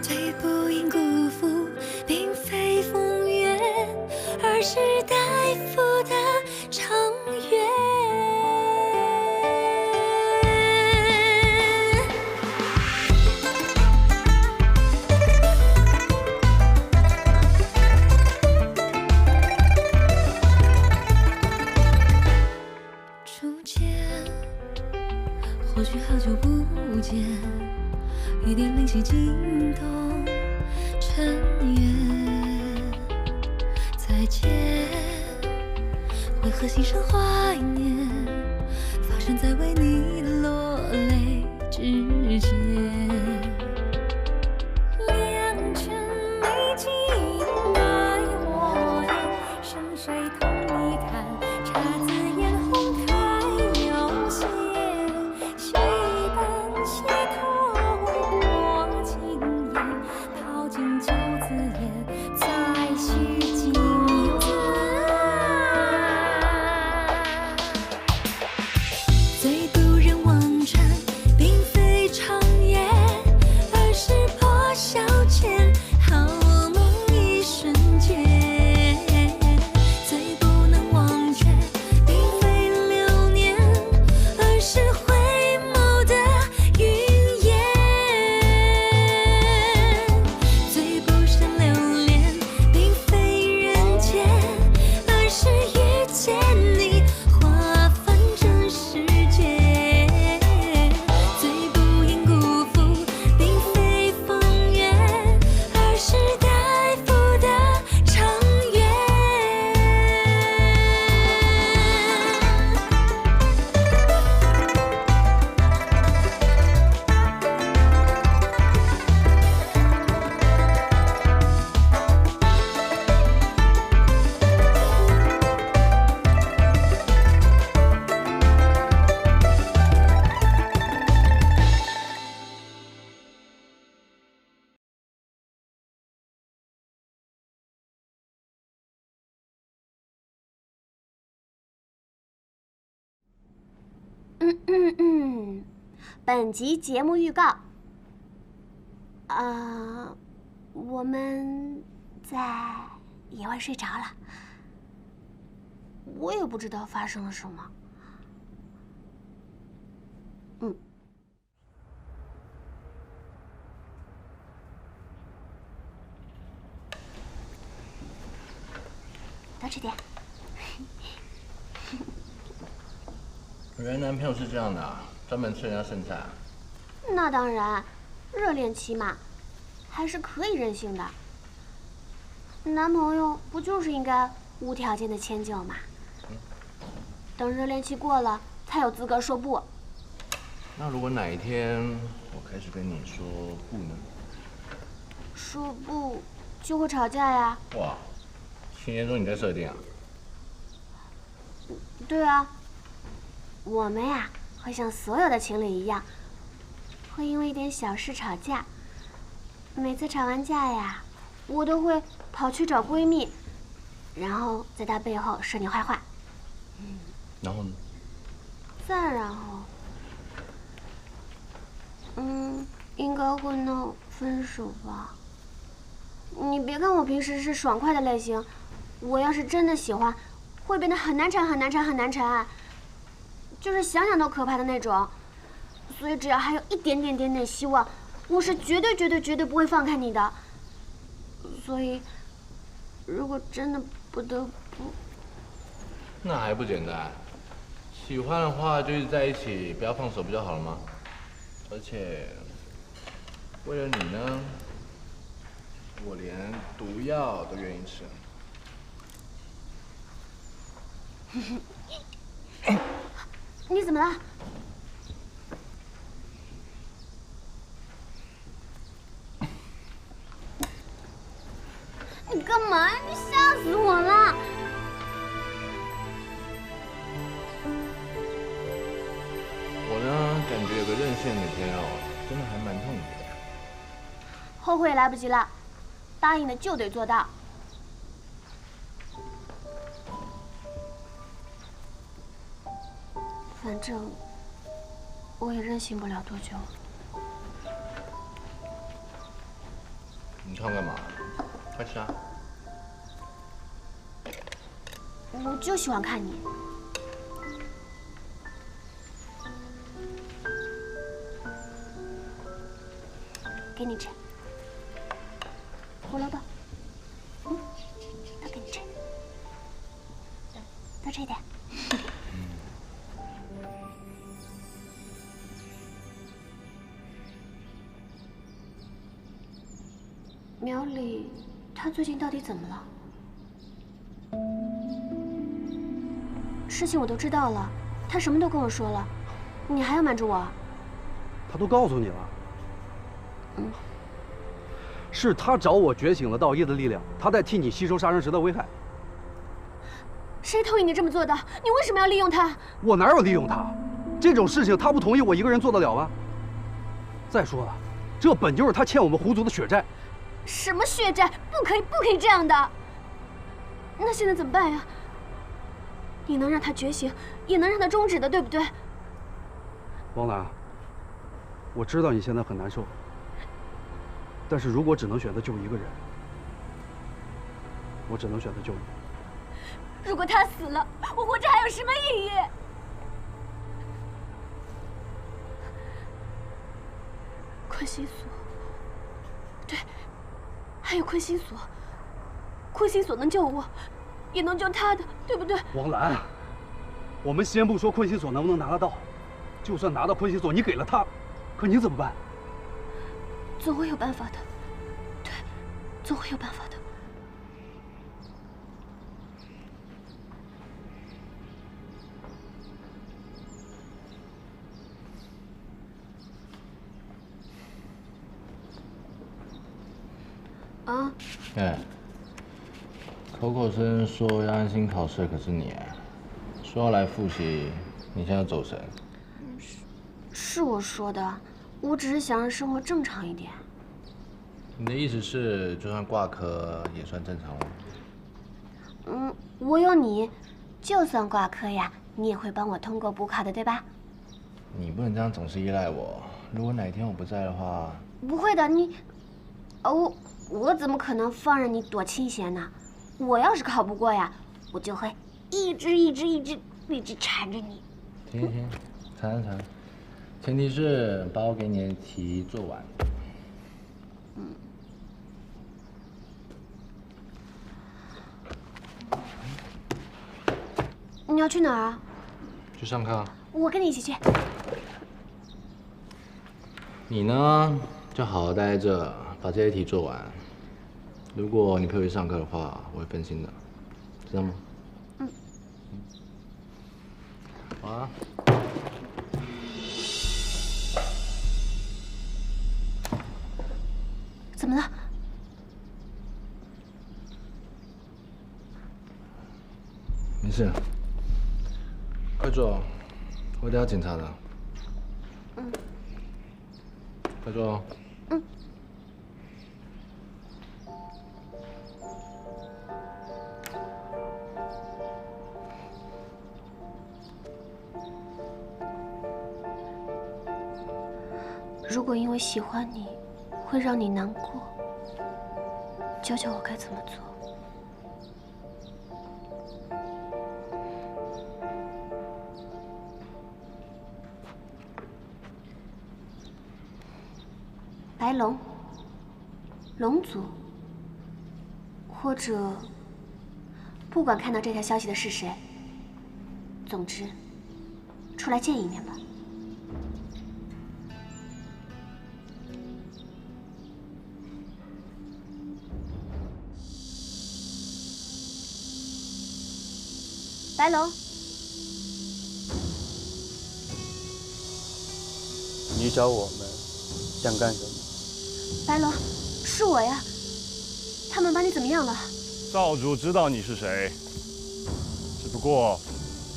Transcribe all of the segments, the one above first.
最不应辜负，并非风月，而是待付的长远。初见，或许好久不见，一点灵犀惊动尘缘。再见，为何心生怀念？发生在为你落泪之间。两全美景爱火焰，生水同一看，姹紫嫣红开有谢，戏本戏头过经验，淘尽酒字眼，再续经缘。最不忍忘川，并非长夜，而是破晓前好梦一瞬间。最不能忘却，并非流年，而是回眸的云烟。最不想留恋，并非人间，而是遇见你，划分这世界。最不应辜负，并非风月，而是待付的长远。本集节目预告。我们在野外睡着了，我也不知道发生了什么。多吃点。原来男朋友是这样的啊，专门吃人家剩菜啊。那当然，热恋期嘛，还是可以任性的。男朋友不就是应该无条件的迁就吗？等热恋期过了，才有资格说不。那如果哪一天我开始跟你说不呢？说不就会吵架呀？哇，情节中你在设定啊？对啊，我们呀会像所有的情侣一样，会因为一点小事吵架。每次吵完架呀，我都会跑去找闺蜜，然后在她背后说你坏话。然后呢？再然后，应该会闹分手吧。你别看我平时是爽快的类型，我要是真的喜欢，会变得很难缠、很难缠、很难缠，就是想想都可怕的那种。所以只要还有一点点希望，我是绝对不会放开你的。所以，如果真的不得不，那还不简单？喜欢的话就一直在一起，不要放手不就好了吗？而且，为了你呢，我连毒药都愿意吃。你怎么了？你干嘛？你吓死我了！我呢，感觉有个任性的女朋友，真的还蛮痛苦的。后悔也来不及了，答应的就得做到。反正我也任性不了多久。你看我干嘛？快吃啊！我就喜欢看你。给你吃，胡萝卜，都给你吃，多吃一点。苗里，他最近到底怎么了？事情我都知道了，他什么都跟我说了，你还要瞒着我？他都告诉你了。是他找我觉醒了道业的力量，他在替你吸收杀生石的危害。谁同意你这么做的？你为什么要利用他？我哪有利用他？这种事情他不同意，我一个人做得了吗？再说了，这本就是他欠我们狐族的血债。什么血债？不可以这样的！那现在怎么办呀？你能让他觉醒，也能让他终止的，对不对？王兰，我知道你现在很难受，但是如果只能选择救一个人，我只能选择救你。如果他死了，我活着还有什么意义？坤心锁，对，还有坤心锁。坤心锁能救我，也能救他的，对不对？王兰，我们先不说坤心锁能不能拿得到，就算拿到坤心锁，你给了他，可你怎么办？总会有办法的，对，总会有办法的。啊？哎，口口声声说要安心考试，可是你说要来复习，你现在走神。是我说的，我只是想让生活正常一点。你的意思是，就算挂科也算正常吗？我有你，就算挂科呀，你也会帮我通过补考的，对吧？你不能这样总是依赖我。如果哪天我不在的话，不会的，你，我怎么可能放任你躲清闲呢？我要是考不过呀，我就会一直缠着你。行，缠，前提是把我给你的题做完。你要去哪儿啊？去上课。我跟你一起去。你呢，就好好待在这，把这些题做完。如果你陪我去上课的话，我会分心的，知道吗？好啊。怎么了？没事，快坐，我等下检查的。快坐哦。如果因为喜欢你会让你难过，教教我该怎么做。白龙，龙族，或者不管看到这条消息的是谁，总之，出来见一面吧。白龙，你找我们想干什么？白龙，是我呀。他们把你怎么样了？少主知道你是谁，只不过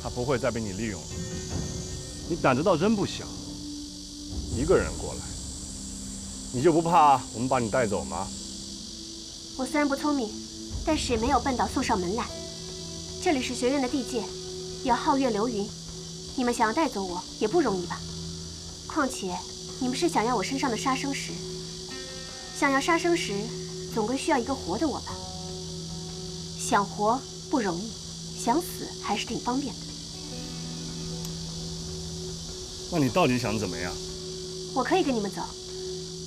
他不会再被你利用了。你胆子倒真不小，一个人过来，你就不怕我们把你带走吗？我虽然不聪明，但是也没有笨到送上门来。这里是学院的地界，要皓月流云，你们想要带走我也不容易吧？况且你们是想要我身上的杀生石，想要杀生石，总归需要一个活的我吧。想活不容易，想死还是挺方便的。那你到底想怎么样？我可以跟你们走，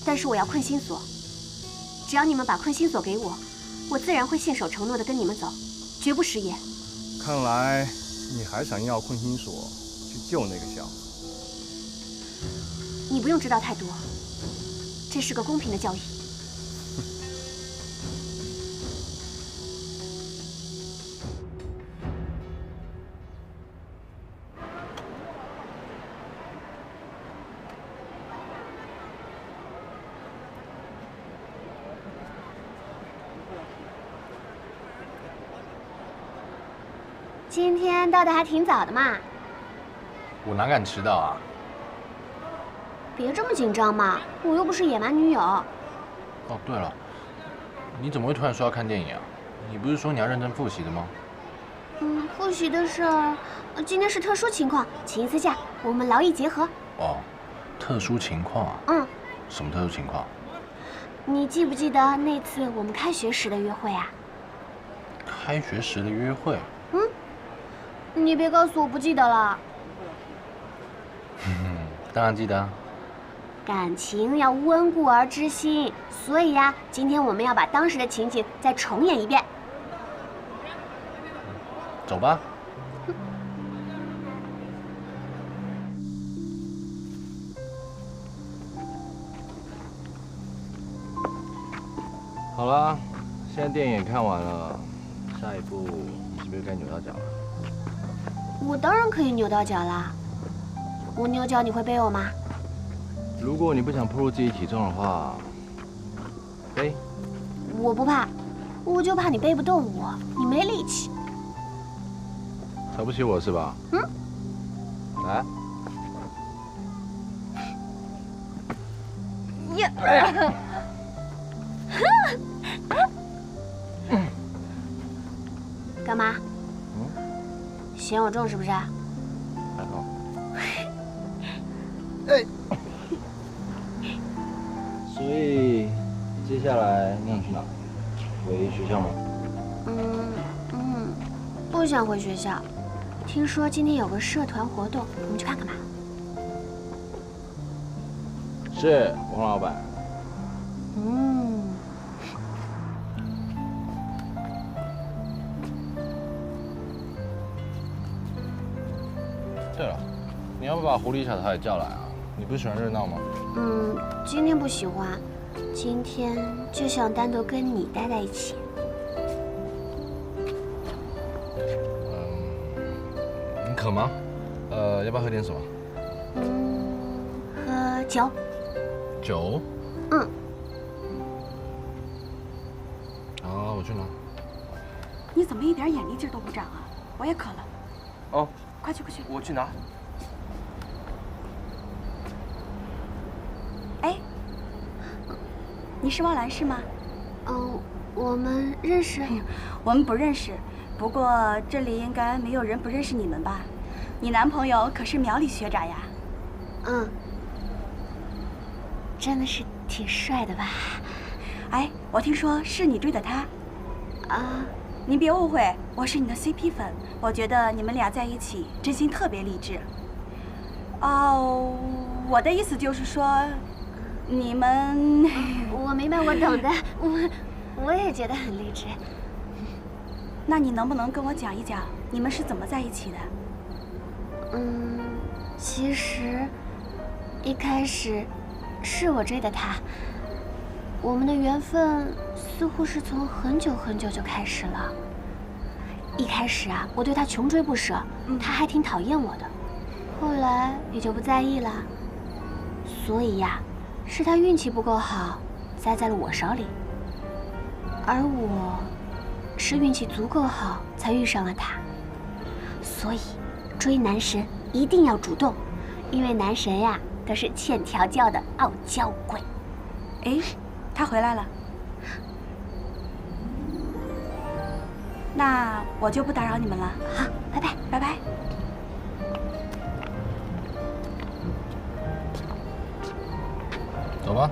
但是我要困心锁。只要你们把困心锁给我，我自然会信守承诺的跟你们走，绝不食言。看来你还想要困心锁去救那个小子。你不用知道太多，这是个公平的交易。今天到的还挺早的嘛，我哪敢迟到啊？别这么紧张嘛，我又不是野蛮女友。哦，对了，你怎么会突然说要看电影啊？你不是说你要认真复习的吗？复习的事儿，今天是特殊情况，请一次假，我们劳逸结合。哦，特殊情况啊？什么特殊情况？你记不记得那次我们开学时的约会啊？开学时的约会？你别告诉我不记得了。当然记得啊。感情要温故而知新，所以呀，今天我们要把当时的情景再重演一遍。走吧。好了，现在电影也看完了，下一步你是不是该扭到脚了？我当然可以扭到脚啦。我扭脚你会背我吗？如果你不想暴露自己体重的话，背。我不怕，我就怕你背不动我，你没力气。瞧不起我是吧？来。干嘛？嫌我重是不是？还好。所以接下来你想去哪？回学校吗？不想回学校。听说今天有个社团活动，我们去看看吧。是，王老板。对了，你要不把狐狸小桃也叫来啊？你不是喜欢热闹吗？今天不喜欢，今天就想单独跟你待在一起。你渴吗？要不要喝点什么？喝酒。酒？好，我去拿。你怎么一点眼力劲都不长啊？我也渴了。哦，快去快去！我去拿。哎，你是汪兰是吗？我们认识。我们不认识，不过这里应该没有人不认识你们吧？你男朋友可是苗里学长呀。真的是挺帅的吧？哎，我听说是你追的他。您别误会，我是你的 CP 粉，我觉得你们俩在一起真心特别励志。我的意思就是说，你们……我明白，我懂的。我也觉得很励志。那你能不能跟我讲一讲你们是怎么在一起的？其实一开始是我追的他，我们的缘分似乎是从很久很久就开始了。一开始啊，我对他穷追不舍，他还挺讨厌我的，后来也就不在意了。所以呀，是他运气不够好，栽在了我手里，而我是运气足够好，才遇上了他。所以追男神一定要主动，因为男神呀都是欠调教的傲娇鬼。哎，他回来了。那我就不打扰你们了。好，拜拜，拜拜。走吧。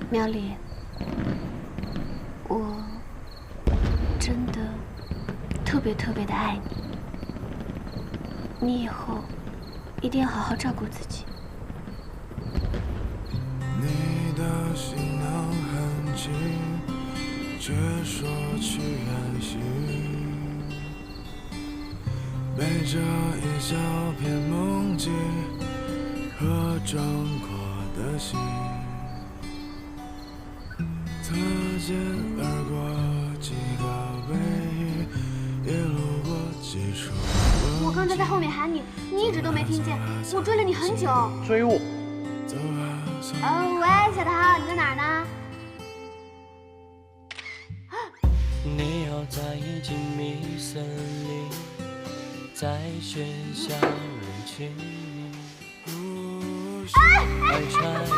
苗里，我真的特别的爱你。你以后一定要好好照顾自己。你的行囊很轻，却说去远行，背着一小片梦境和壮阔的心，擦肩而过几个背影，也路过几处。我刚才在后面喊你，你一直都没听见，我追了你很久。追我？喂，小桃，你在哪儿呢？你要在静谧森林，在喧嚣人群里。放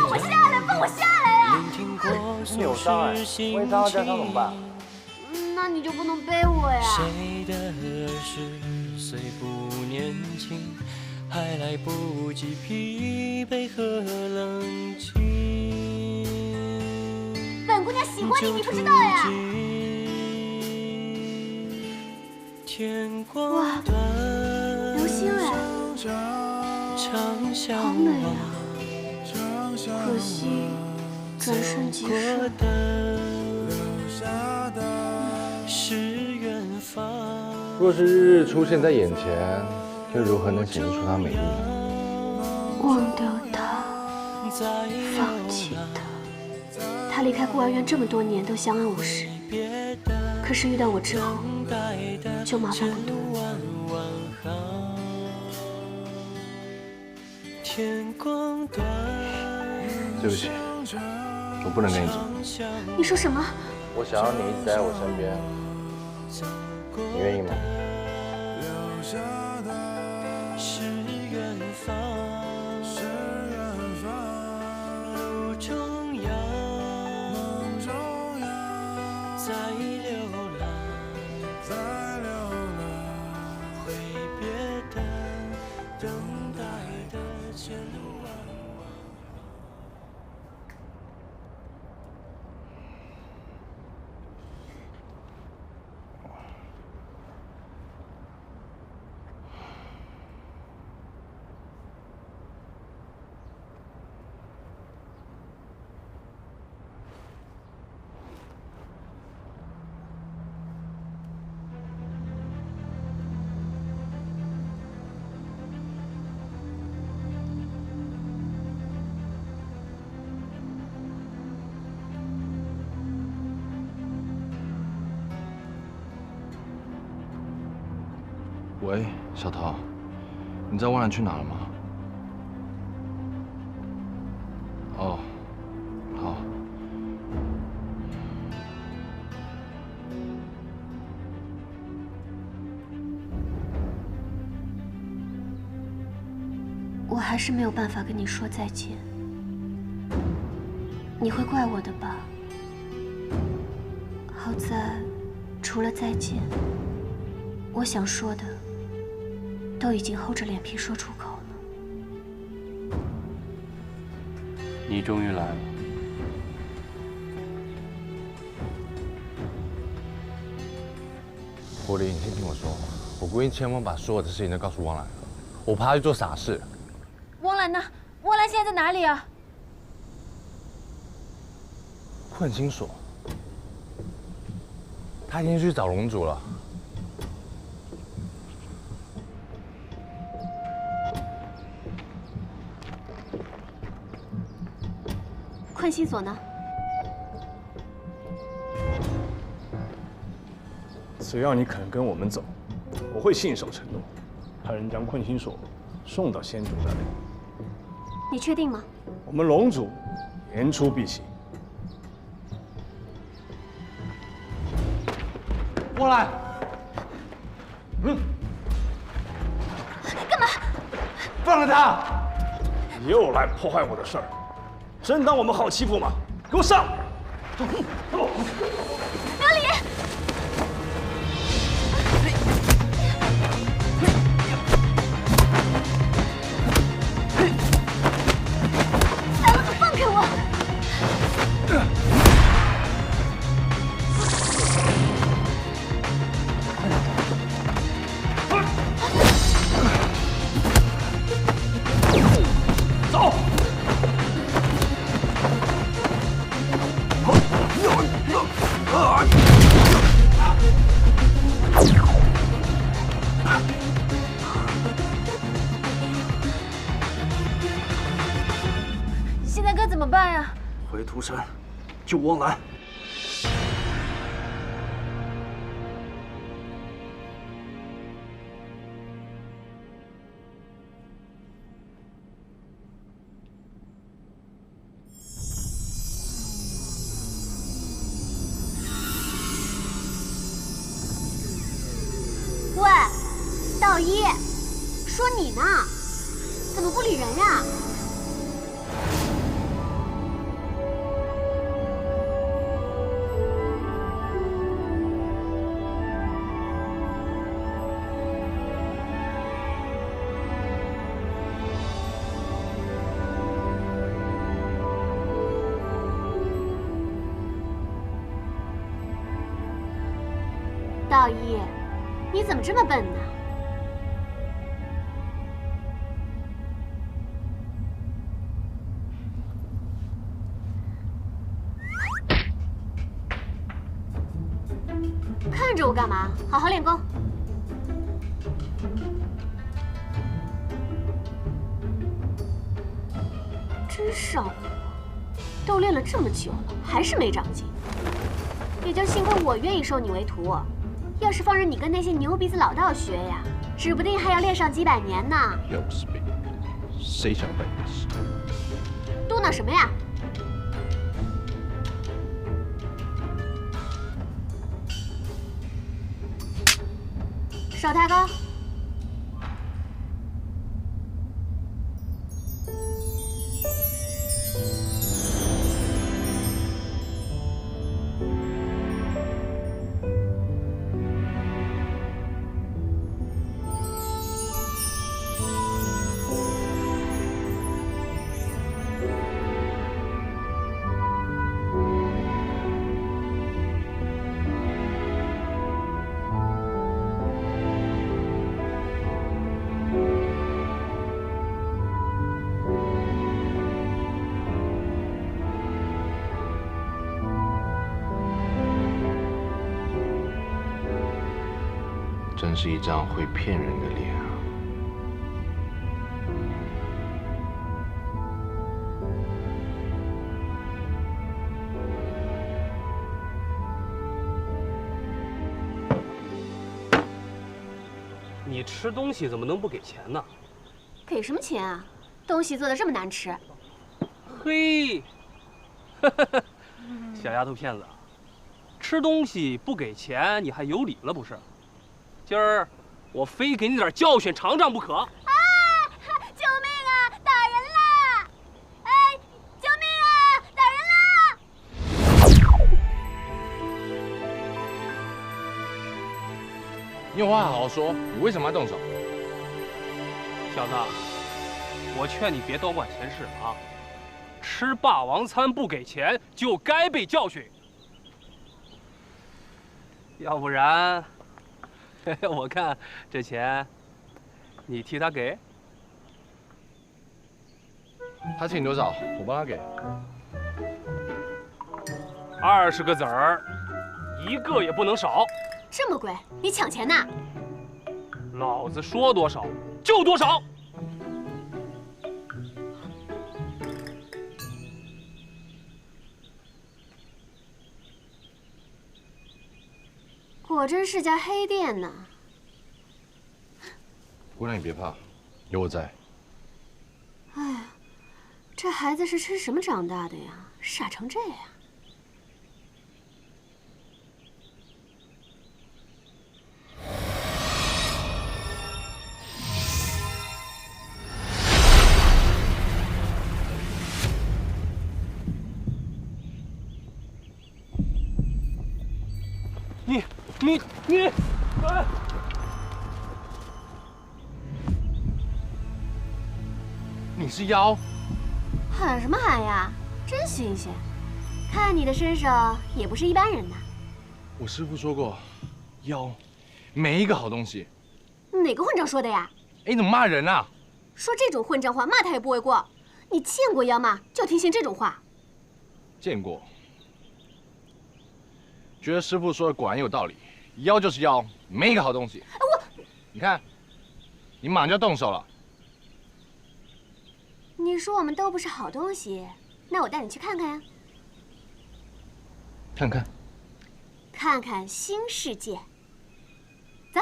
我下来，放我下来呀！你有伤哎，万一伤到家伤怎么办？那你就不能背我呀？谁的儿时虽不年轻，还来不及疲惫和冷清。本姑娘喜欢你，你不知道呀？哇，流星哎，好美啊！可惜转瞬即逝。若是日日出现在眼前，又如何能显示出它美丽？忘掉他，放弃他。他离开孤儿院这么多年都相安无事，可是遇到我之后就麻烦不多。对不起，我不能跟你走。你说什么？我想要你一直待在我身边，你愿意吗？喂，小桃，你知道汪兰去哪了吗？哦，好。我还是没有办法跟你说再见，你会怪我的吧？好在，除了再见，我想说的都已经厚着脸皮说出口了。你终于来了。狐狸，你先听我说，我故意千万把所有的事情都告诉汪兰了，我怕她去做傻事。汪兰呢？汪兰现在在哪里啊？困心所，她已经去找龙族了。困心所呢？只要你肯跟我们走，我会信守承诺，派人将困心所送到仙主那里。你确定吗？我们龙族言出必行。汪兰，干嘛？放了他！你又来破坏我的事儿，真当我们好欺负吗？给我上！走！苗里，大龙主，放开我！回涂山，救汪兰。喂，道一，说你呢，怎么不理人呀？道一，你怎么这么笨呢？看着我干嘛？好好练功。真少我，都练了这么久了，还是没长进。也就幸亏我愿意收你为徒。要是放任你跟那些牛鼻子老道学呀，指不定还要练上几百年呢。又不是背，谁想背的事？嘟囔什么呀？手抬高。真是一张会骗人的脸啊！你吃东西怎么能不给钱呢？给什么钱啊？东西做的这么难吃。嘿，小丫头片子，吃东西不给钱你还有理了不是？今儿我非给你点教训尝尝不可！啊！救命啊！打人了！哎，救命啊！打人了！你有话好好说，你为什么要动手？小子，我劝你别多管闲事啊！吃霸王餐不给钱，就该被教训。要不然，我看这钱，你替他给。他欠你多少？我帮他给。20个子儿，一个也不能少。这么贵，你抢钱呐？老子说多少就多少。果真是家黑店呢。姑娘，你别怕，有我在。哎呀，这孩子是吃什么长大的呀？傻成这样。你，哎！你是妖？喊什么喊呀？真新鲜，看你的身手也不是一般人呐。我师父说过，妖没一个好东西。哪个混账说的呀？哎，你怎么骂人啊？说这种混账话，骂他也不为过。你见过妖吗？就听信这种话。见过。觉得师父说的果然有道理，妖就是妖，没一个好东西。你看，你马上就要动手了。你说我们都不是好东西，那我带你去看看呀。看看。看看新世界。走。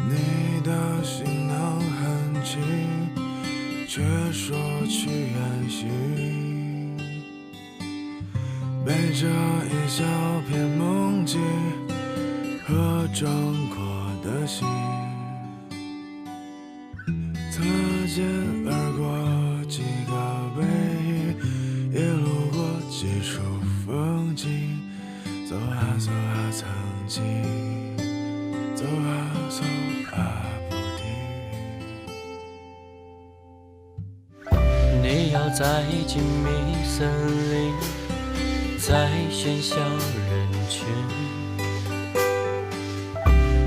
你的行囊很轻，却说去远行，背着一小片梦境和壮阔的心，擦肩而过几个背影，也路过几处风景，走啊走啊曾经，走啊走啊不停。你要在静谧森林，在喧嚣人群，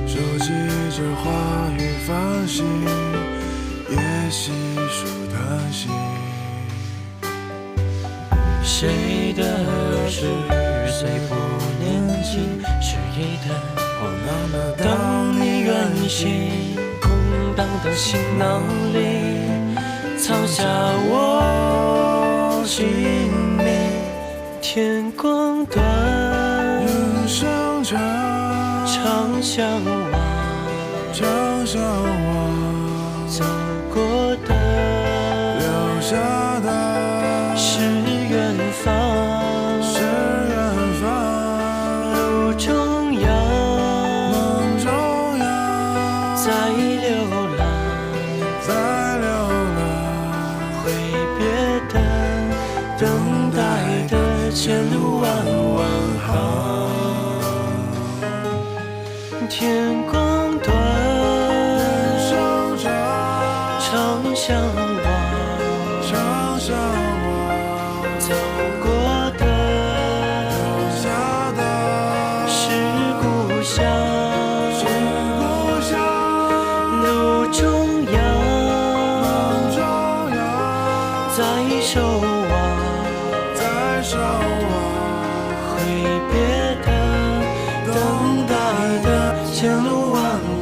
收集着花语繁星，也细数叹息。谁的儿时虽不年轻，是一段荒唐的当你远行，空荡的行囊里藏下我姓名。天光短，人生长，常相望，常相望，走过的，留下的，是远方，是远方，路中央，梦中央，在流浪，在流浪，挥别的，等待的，前路弯弯行。天光短，人生长，常相望，常相望，走过的，留下的，是故乡，是故乡，路中央，梦中央，在守望，在守望，挥别的，等待的，前路弯弯。